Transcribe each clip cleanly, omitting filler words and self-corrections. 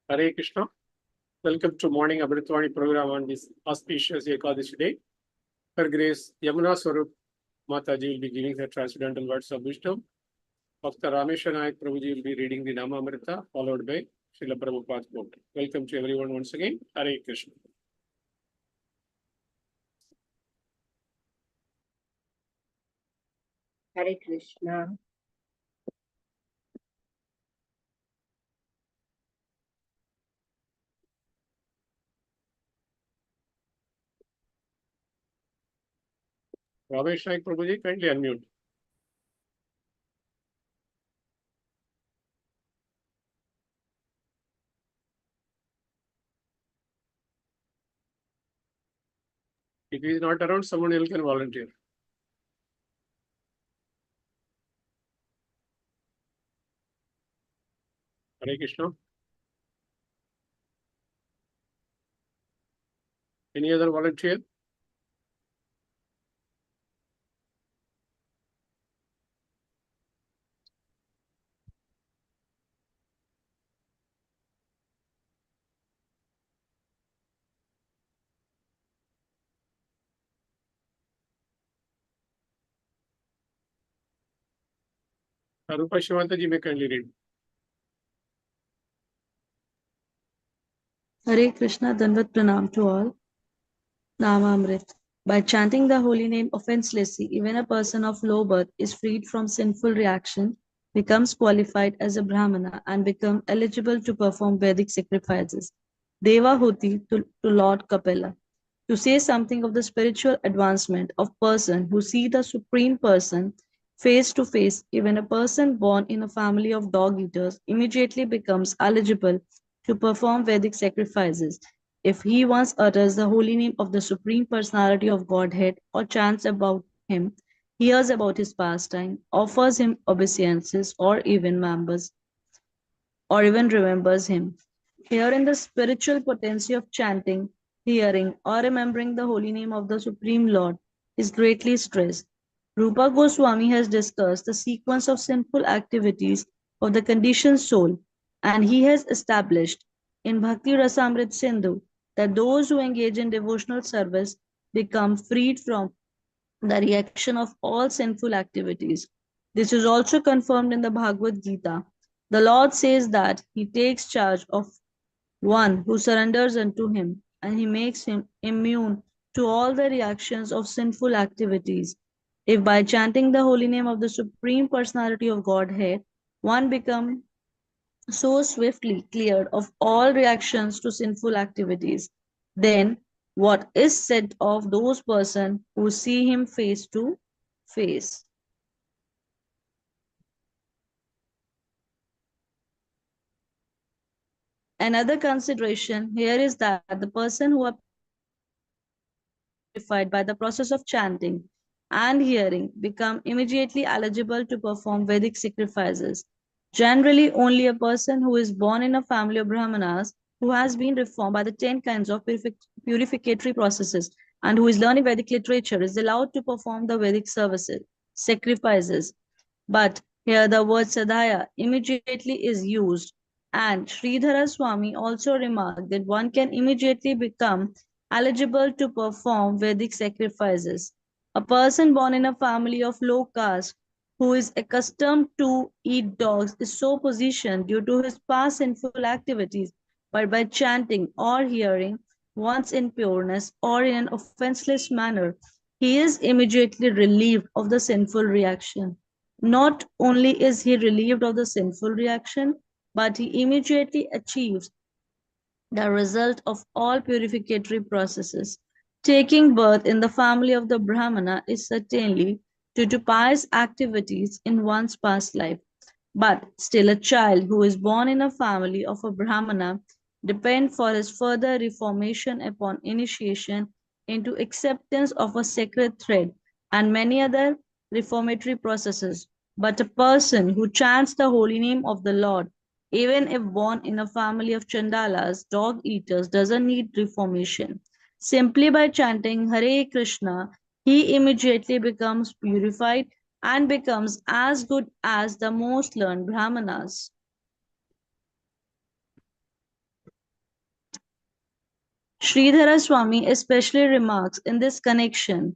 Hare Krishna. Welcome to morning Amrut Vani program on this auspicious Ekadasi day. Her Grace Yamuna Swarupa Mataji will be giving her transcendental words of wisdom. Dr. Ramesha Nayak Prabhuji will be reading the Nama Amrita, followed by Srila Prabhupada's quote. Welcome to everyone once again. Hare Krishna. Hare Krishna. Ramesh Nayak Prabhuji, kindly unmute. If he is not around, someone else can volunteer. Hare Krishna. Any other volunteer? Swarupa Shivanta may kindly read. Hare Krishna, Danvat Pranam to all. Nama Amrit. By chanting the holy name offenselessly, even a person of low birth is freed from sinful reaction, becomes qualified as a Brahmana, and become eligible to perform Vedic sacrifices. Devahuti to Lord Kapila. To say something of the spiritual advancement of person who see the Supreme Person face to face, even a person born in a family of dog eaters immediately becomes eligible to perform Vedic sacrifices if he once utters the holy name of the Supreme Personality of Godhead or chants about him, hears about his pastime, offers him obeisances, or even remembers him. Here in the spiritual potency of chanting, hearing, or remembering the holy name of the Supreme Lord is greatly stressed. Rupa Goswami has discussed the sequence of sinful activities of the conditioned soul, and he has established in Bhakti Rasamrit Sindhu that those who engage in devotional service become freed from the reaction of all sinful activities. This is also confirmed in the Bhagavad Gita. The Lord says that He takes charge of one who surrenders unto Him, and He makes him immune to all the reactions of sinful activities. If by chanting the holy name of the Supreme Personality of Godhead, one becomes so swiftly cleared of all reactions to sinful activities, then what is said of those persons who see him face to face? Another consideration here is that the person who are purified by the process of chanting and hearing become immediately eligible to perform Vedic sacrifices. Generally, only a person who is born in a family of Brahmanas who has been reformed by the 10 kinds of purificatory processes and who is learning Vedic literature is allowed to perform the Vedic services, sacrifices. But here the word sadhaya immediately is used, and Sridhara Swami also remarked that one can immediately become eligible to perform Vedic sacrifices. A person born in a family of low caste who is accustomed to eat dogs is so positioned due to his past sinful activities, but by chanting or hearing once in pureness or in an offenseless manner, he is immediately relieved of the sinful reaction. Not only is he relieved of the sinful reaction, but he immediately achieves the result of all purificatory processes. Taking birth in the family of the Brahmana is certainly due to pious activities in one's past life. But still a child who is born in a family of a Brahmana depends for his further reformation upon initiation into acceptance of a sacred thread and many other reformatory processes. But a person who chants the holy name of the Lord, even if born in a family of Chandalas, dog eaters, doesn't need reformation. Simply by chanting Hare Krishna, he immediately becomes purified and becomes as good as the most learned Brahmanas. Sridhara Swami especially remarks in this connection,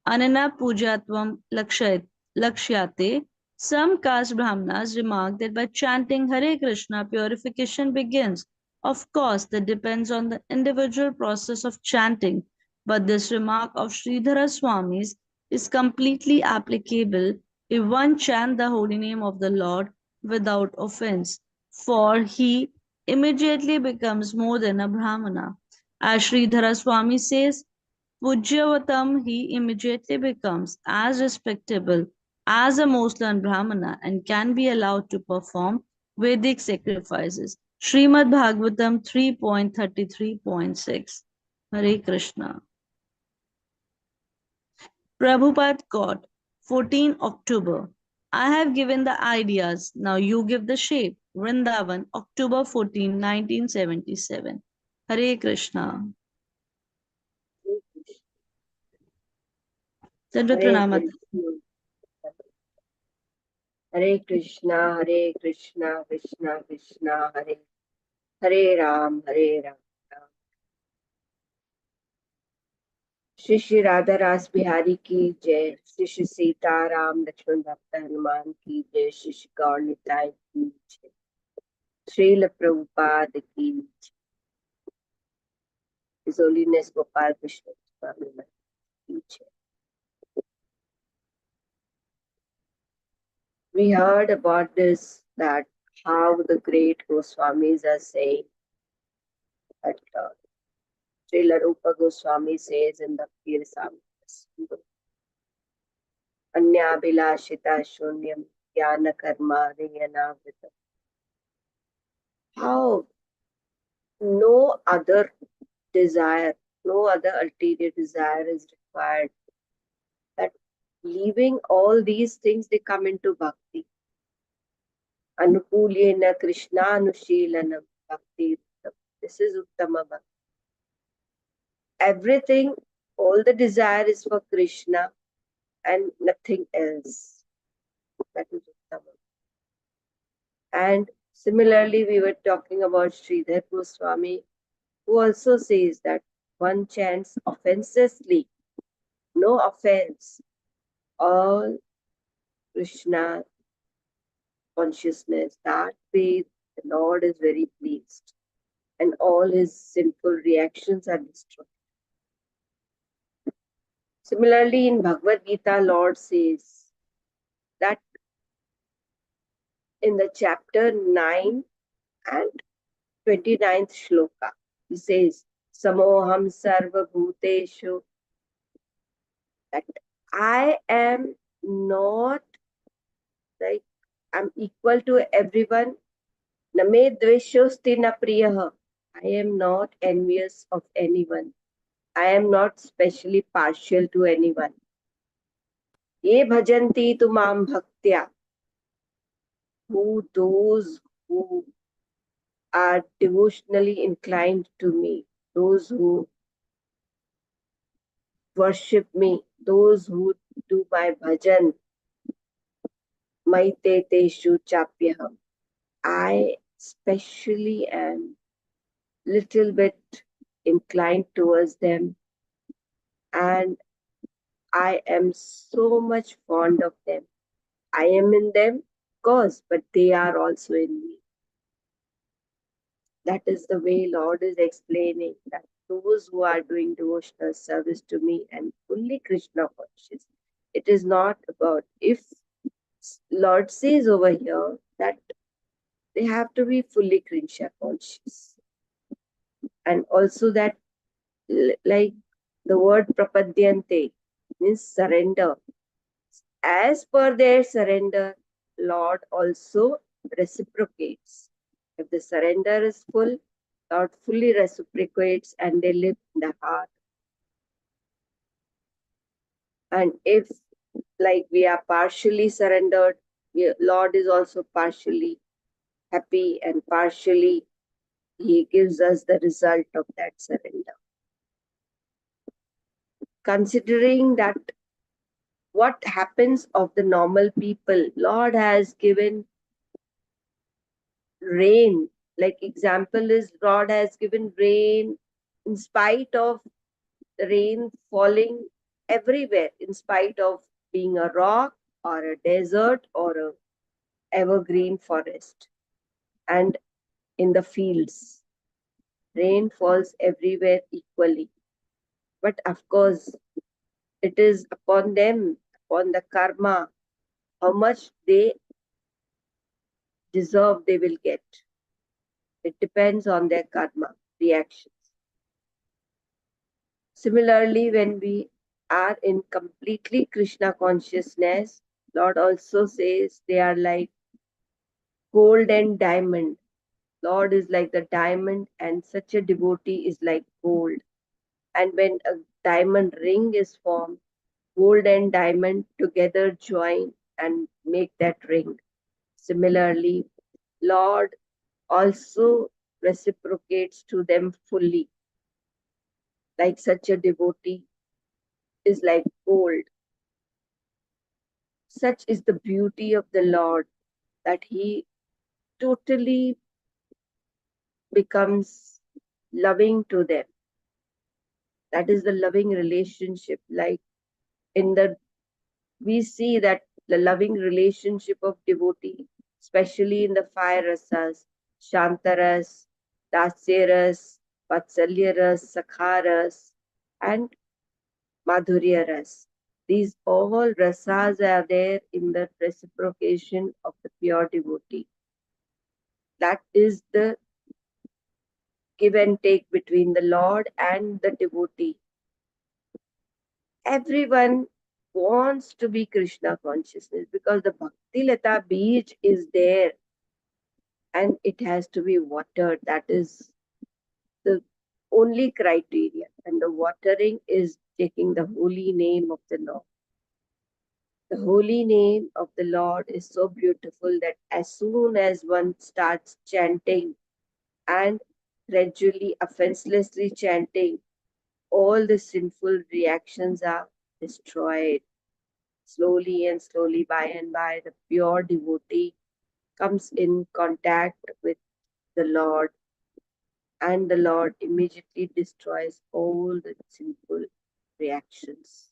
Anana Pujatvam Lakshyate. Some caste Brahmanas remark that by chanting Hare Krishna, purification begins. Of course, that depends on the individual process of chanting, but this remark of Sridhara Swami's is completely applicable if one chant the holy name of the Lord without offense, for he immediately becomes more than a Brahmana. As Sridhara Swami says, Pujyavatam, he immediately becomes as respectable as a most learned Brahmana and can be allowed to perform Vedic sacrifices. Srimad Bhagavatam 3.33.6. Hare Krishna. Prabhupada Court, 14 October. I have given the ideas, now you give the shape. Vrindavan, October 14, 1977. Hare Krishna. Dandavat Hare Pranam. Krishna, Hare Krishna, Hare Krishna, Krishna Krishna, Hare Hare Ram, Hare Ram. Shri Shri Radha रास बिहारी की जय, श्री श्री सीता राम लक्ष्मण भक्त हनुमान की जय, श्री श्री गौर निताय की जय, श्रील प्रभुपाद की जय, His Holiness Gopal Krishna Swami की जय. We heard about this, that how the great Goswamis are saying that Srila Rupa Goswami says in the Rasamrita, Anyabhilashita Shunyam Jnana Karma Riyanavritam. How no other desire, no other ulterior desire is required. That leaving all these things, they come into bhakti. Anukulyena Krishna Anushilanam Bhakti. This is Uttama Bhakti. Everything, all the desire is for Krishna and nothing else. That is Uttama. And similarly, we were talking about Sridhar Goswami, who also says that one chants offenselessly, no offense, all Krishna consciousness. That way, the Lord is very pleased, and all his sinful reactions are destroyed. Similarly, in Bhagavad Gita, Lord says that in the chapter 9 and 29th shloka, he says, Samoham Sarva Bhuteshu, that I am not like, I'm equal to everyone. Name dveshosti na priyaha. I am not envious of anyone. I am not specially partial to anyone. Ye bhajanti tumam bhaktya. Who those who are devotionally inclined to me, those who worship me, those who do my bhajan, maite teshu chapyaham. I especially am little bit inclined towards them, and I am so much fond of them. I am in them, of course, but they are also in me. That is the way Lord is explaining, that those who are doing devotional service to me and fully Krishna conscious, it is not about, if Lord says over here that they have to be fully Krishna conscious, and also that like the word prapadyante means surrender. As per their surrender, Lord also reciprocates. If the surrender is full, Lord fully reciprocates and they live in the heart. And if like we are partially surrendered, Lord is also partially happy and partially He gives us the result of that surrender. Considering that what happens of the normal people, Lord has given rain. Like example is, Lord has given rain in spite of the rain falling everywhere, in spite of being a rock or a desert or a evergreen forest, and in the fields. Rain falls everywhere equally. But of course, it is upon them, upon the karma, how much they deserve they will get. It depends on their karma reactions. Similarly, when we are in completely Krishna consciousness, Lord also says they are like gold and diamond. Lord is like the diamond, and such a devotee is like gold. And when a diamond ring is formed, gold and diamond together join and make that ring. Similarly, Lord also reciprocates to them fully, like such a devotee is like gold. Such is the beauty of the Lord that He totally becomes loving to them. That is the loving relationship. Like in the, we see that the loving relationship of devotee, especially in the five rasas, Shantaras, Dasyaras, Vatsalyaras, Sakharas, and Madhuryaras. These all rasas are there in the reciprocation of the pure devotee. That is the give and take between the Lord and the devotee. Everyone wants to be Krishna consciousness because the Bhakti Lata beach is there and it has to be watered. That is the only criteria. And the watering is taking the holy name of the Lord. The holy name of the Lord is so beautiful that as soon as one starts chanting and gradually, offenselessly chanting, all the sinful reactions are destroyed. Slowly and slowly, by and by, the pure devotee comes in contact with the Lord, and the Lord immediately destroys all the sinful reactions.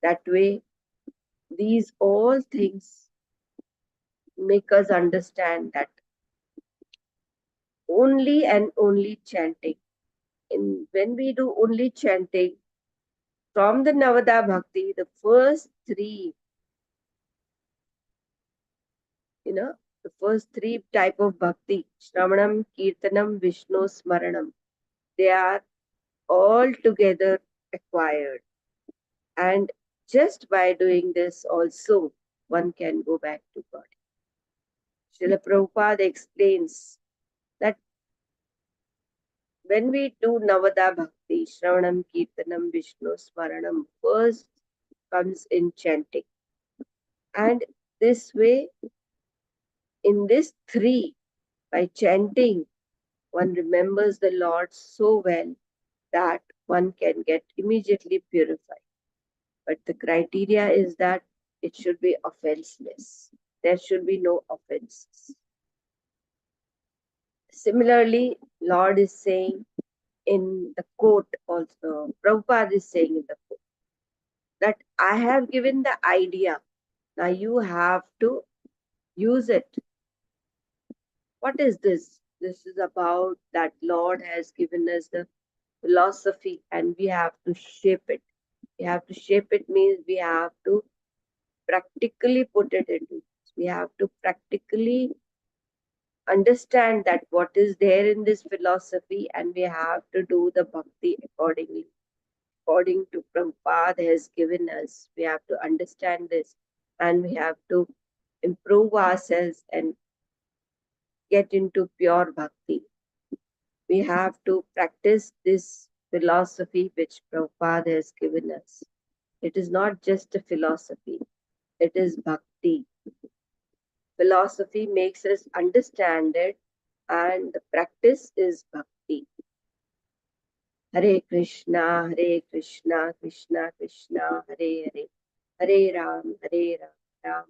That way, these all things make us understand that only and only chanting. When we do only chanting, from the Navada Bhakti, the first three, the first three type of bhakti, Shravanam, Kirtanam, Vishnu, Smaranam, they are all together acquired. And just by doing this also, one can go back to God. Srila Prabhupada explains that when we do Navada Bhakti, Shravanam, Kirtanam, Vishnu, Smaranam, first comes in chanting. And this way, in this three, by chanting, one remembers the Lord so well that one can get immediately purified. But the criteria is that it should be offenseless. There should be no offenses. Similarly, Lord is saying in the quote also, Prabhupada is saying in the quote, that I have given the idea. Now you have to use it. What is this? This is about that Lord has given us the philosophy and we have to shape it. We have to shape it means we have to practically put it into use. We have to practically understand that what is there in this philosophy and we have to do the bhakti accordingly. According to Prabhupada has given us, we have to understand this and we have to improve ourselves and get into pure bhakti. We have to practice this philosophy which Prabhupada has given us. It is not just a philosophy, it is bhakti. Philosophy makes us understand it, and the practice is bhakti. Hare Krishna, Krishna Krishna, Hare Hare, Hare Ram, Ram.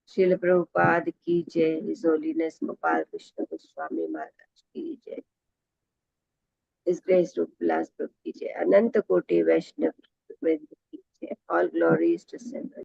Srila Prabhupada ki jai, His Holiness Gopal Krishna Goswami Maharaj ki jai. His Grace Rup Bilas Prabhu ki jai. Ananta Koti Vaishnav Vrinda ki jai. All glories to Simran.